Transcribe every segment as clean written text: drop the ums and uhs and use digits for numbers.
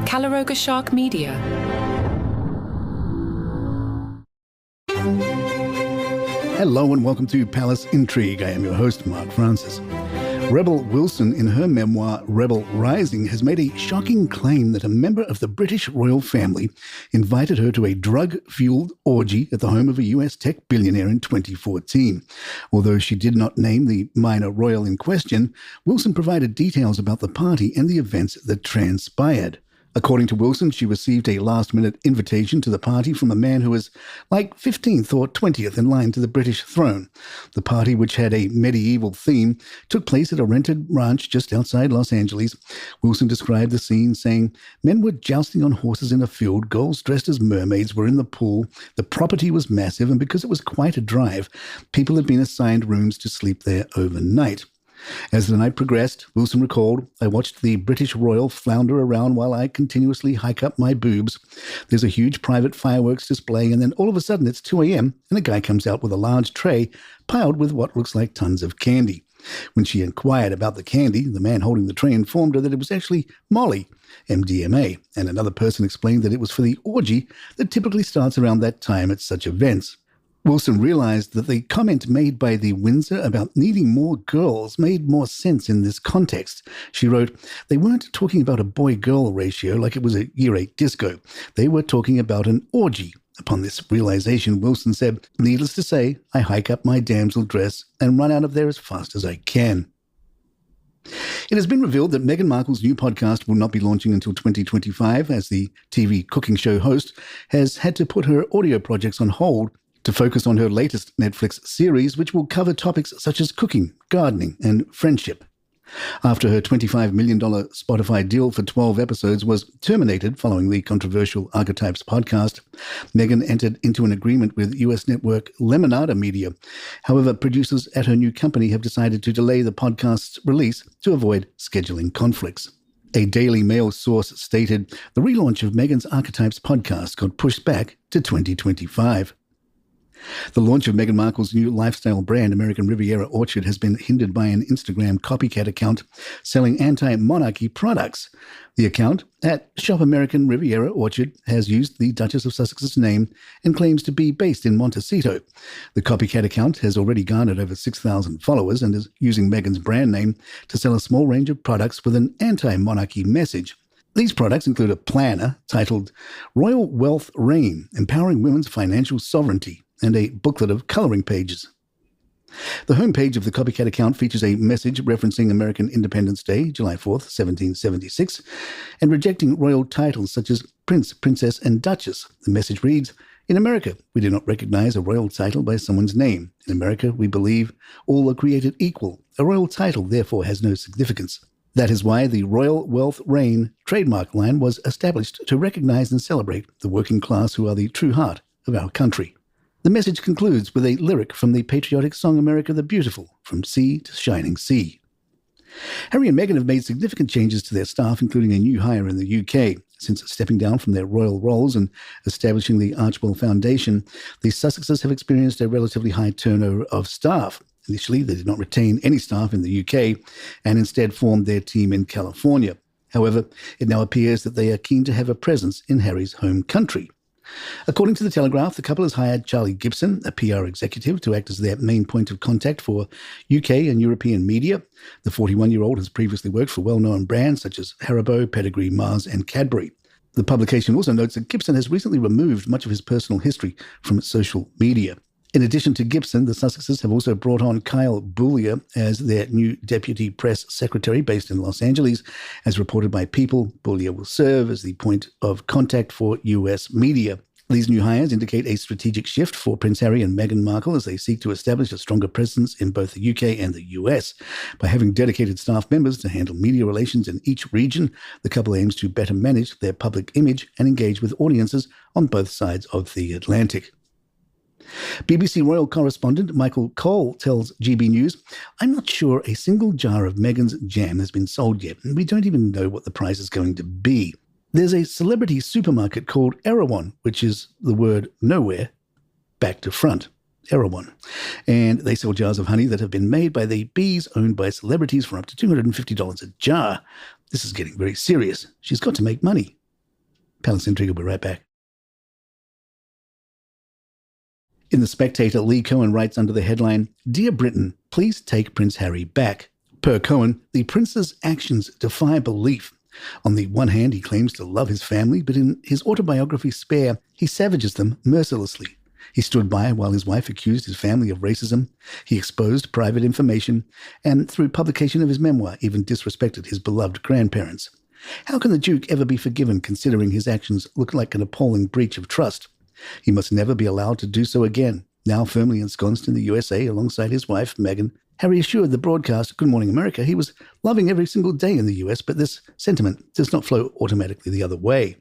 Calaroga Shark Media. Hello and welcome to Palace Intrigue. I am your host, Mark Francis. Rebel Wilson, in her memoir, Rebel Rising, has made a shocking claim that a member of the British royal family invited her to a drug-fueled orgy at the home of a US tech billionaire in 2014. Although she did not name the minor royal in question, Wilson provided details about the party and the events that transpired. According to Wilson, she received a last-minute invitation to the party from a man who was like 15th or 20th in line to the British throne. The party, which had a medieval theme, took place at a rented ranch just outside Los Angeles. Wilson described the scene, saying, "Men were jousting on horses in a field, girls dressed as mermaids were in the pool, the property was massive, and because it was quite a drive, people had been assigned rooms to sleep there overnight." As the night progressed, Wilson recalled, "I watched the British royal flounder around while I continuously hike up my boobs. There's a huge private fireworks display, and then all of a sudden it's 2 a.m. and a guy comes out with a large tray piled with what looks like tons of candy. When she inquired about the candy, the man holding the tray informed her that it was actually Molly, MDMA, and another person explained that it was for the orgy that typically starts around that time at such events." Wilson realized that the comment made by the Windsor about needing more girls made more sense in this context. She wrote, "They weren't talking about a boy-girl ratio like it was a Year 8 disco. They were talking about an orgy." Upon this realization, Wilson said, "Needless to say, I hike up my damsel dress and run out of there as fast as I can." It has been revealed that Meghan Markle's new podcast will not be launching until 2025, as the TV cooking show host has had to put her audio projects on hold to focus on her latest Netflix series, which will cover topics such as cooking, gardening, and friendship. After her $25 million Spotify deal for 12 episodes was terminated following the controversial Archetypes podcast, Meghan entered into an agreement with US network Lemonada Media. However, producers at her new company have decided to delay the podcast's release to avoid scheduling conflicts. A Daily Mail source stated, "The relaunch of Meghan's Archetypes podcast got pushed back to 2025. The launch of Meghan Markle's new lifestyle brand, American Riviera Orchard, has been hindered by an Instagram copycat account selling anti-monarchy products. The account, at Shop American Riviera Orchard, has used the Duchess of Sussex's name and claims to be based in Montecito. The copycat account has already garnered over 6,000 followers and is using Meghan's brand name to sell a small range of products with an anti-monarchy message. These products include a planner titled Royal Wealth Reign, Empowering Women's Financial Sovereignty, and a booklet of coloring pages. The homepage of the copycat account features a message referencing American Independence Day, July 4th, 1776, and rejecting royal titles such as Prince, Princess, and Duchess. The message reads, "In America, we do not recognize a royal title by someone's name. In America, we believe all are created equal. A royal title, therefore, has no significance. That is why the Royal Wealth Reign trademark line was established to recognize and celebrate the working class who are the true heart of our country." The message concludes with a lyric from the patriotic song America the Beautiful, From Sea to Shining Sea. Harry and Meghan have made significant changes to their staff, including a new hire in the UK. Since stepping down from their royal roles and establishing the Archewell Foundation, the Sussexes have experienced a relatively high turnover of staff. Initially, they did not retain any staff in the UK and instead formed their team in California. However, it now appears that they are keen to have a presence in Harry's home country. According to The Telegraph, the couple has hired Charlie Gibson, a PR executive, to act as their main point of contact for UK and European media. The 41-year-old has previously worked for well-known brands such as Haribo, Pedigree, Mars, and Cadbury. The publication also notes that Gibson has recently removed much of his personal history from social media. In addition to Gibson, the Sussexes have also brought on Kyle Boulier as their new deputy press secretary based in Los Angeles. As reported by People, Boulier will serve as the point of contact for US media. These new hires indicate a strategic shift for Prince Harry and Meghan Markle as they seek to establish a stronger presence in both the UK and the US. By having dedicated staff members to handle media relations in each region, the couple aims to better manage their public image and engage with audiences on both sides of the Atlantic. BBC royal correspondent Michael Cole tells GB News, "I'm not sure a single jar of Meghan's jam has been sold yet, and we don't even know what the price is going to be. There's a celebrity supermarket called Erewhon, which is the word nowhere back to front. Erewhon. And they sell jars of honey that have been made by the bees owned by celebrities for up to $250 a jar. This is getting very serious. She's got to make money." Palace Intrigue will be right back. In The Spectator, Lee Cohen writes under the headline, "Dear Britain, please take Prince Harry back." Per Cohen, the prince's actions defy belief. On the one hand, he claims to love his family, but in his autobiography Spare, he savages them mercilessly. He stood by while his wife accused his family of racism. He exposed private information, and through publication of his memoir, even disrespected his beloved grandparents. How can the Duke ever be forgiven considering his actions look like an appalling breach of trust? He must never be allowed to do so again. Now firmly ensconced in the USA alongside his wife, Meghan, Harry assured the broadcast Good Morning America he was loving every single day in the US, but this sentiment does not flow automatically the other way.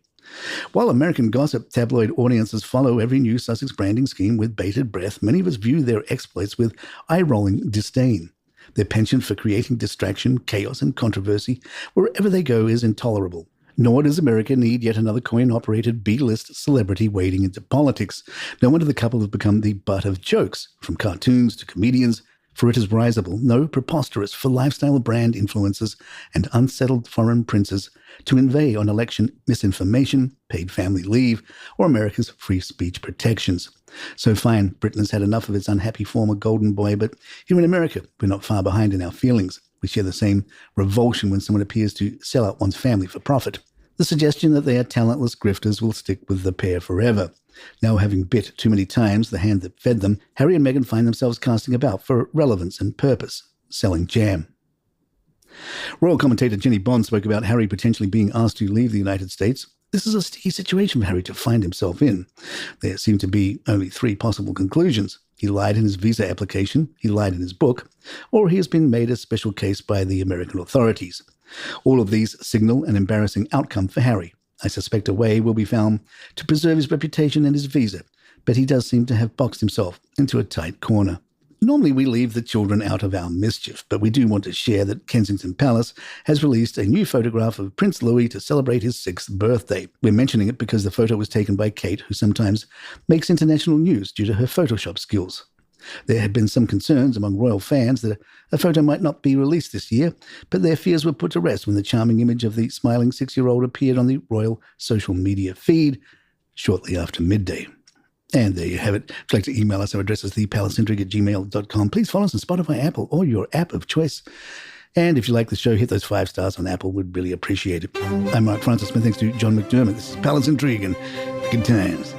While American gossip tabloid audiences follow every new Sussex branding scheme with bated breath, many of us view their exploits with eye-rolling disdain. Their penchant for creating distraction, chaos, and controversy wherever they go is intolerable. Nor does America need yet another coin-operated B-list celebrity wading into politics. No wonder the couple have become the butt of jokes, from cartoons to comedians, for it is risible, no preposterous for lifestyle brand influencers and unsettled foreign princes to inveigh on election misinformation, paid family leave, or America's free speech protections. So fine, Britain has had enough of its unhappy former golden boy, but here in America, we're not far behind in our feelings. We share the same revulsion when someone appears to sell out one's family for profit. The suggestion that they are talentless grifters will stick with the pair forever. Now, having bit too many times the hand that fed them, Harry and Meghan find themselves casting about for relevance and purpose, selling jam. Royal commentator Jenny Bond spoke about Harry potentially being asked to leave the United States. This is a sticky situation for Harry to find himself in. There seem to be only three possible conclusions. He lied in his visa application, he lied in his book, or he has been made a special case by the American authorities. All of these signal an embarrassing outcome for Harry. I suspect a way will be found to preserve his reputation and his visa, but he does seem to have boxed himself into a tight corner. Normally we leave the children out of our mischief, but we do want to share that Kensington Palace has released a new photograph of Prince Louis to celebrate his 6th birthday. We're mentioning it because the photo was taken by Kate, who sometimes makes international news due to her Photoshop skills. There had been some concerns among royal fans that a photo might not be released this year, but their fears were put to rest when the charming image of the smiling 6-year-old appeared on the royal social media feed shortly after midday. And there you have it. If you'd like to email us, our address is thepalaceintrigue@gmail.com. Please follow us on Spotify, Apple, or your app of choice. And if you like the show, hit those 5 stars on Apple. We'd really appreciate it. I'm Mark Francis. Thanks to John McDermott. This is Palace Intrigue and good times.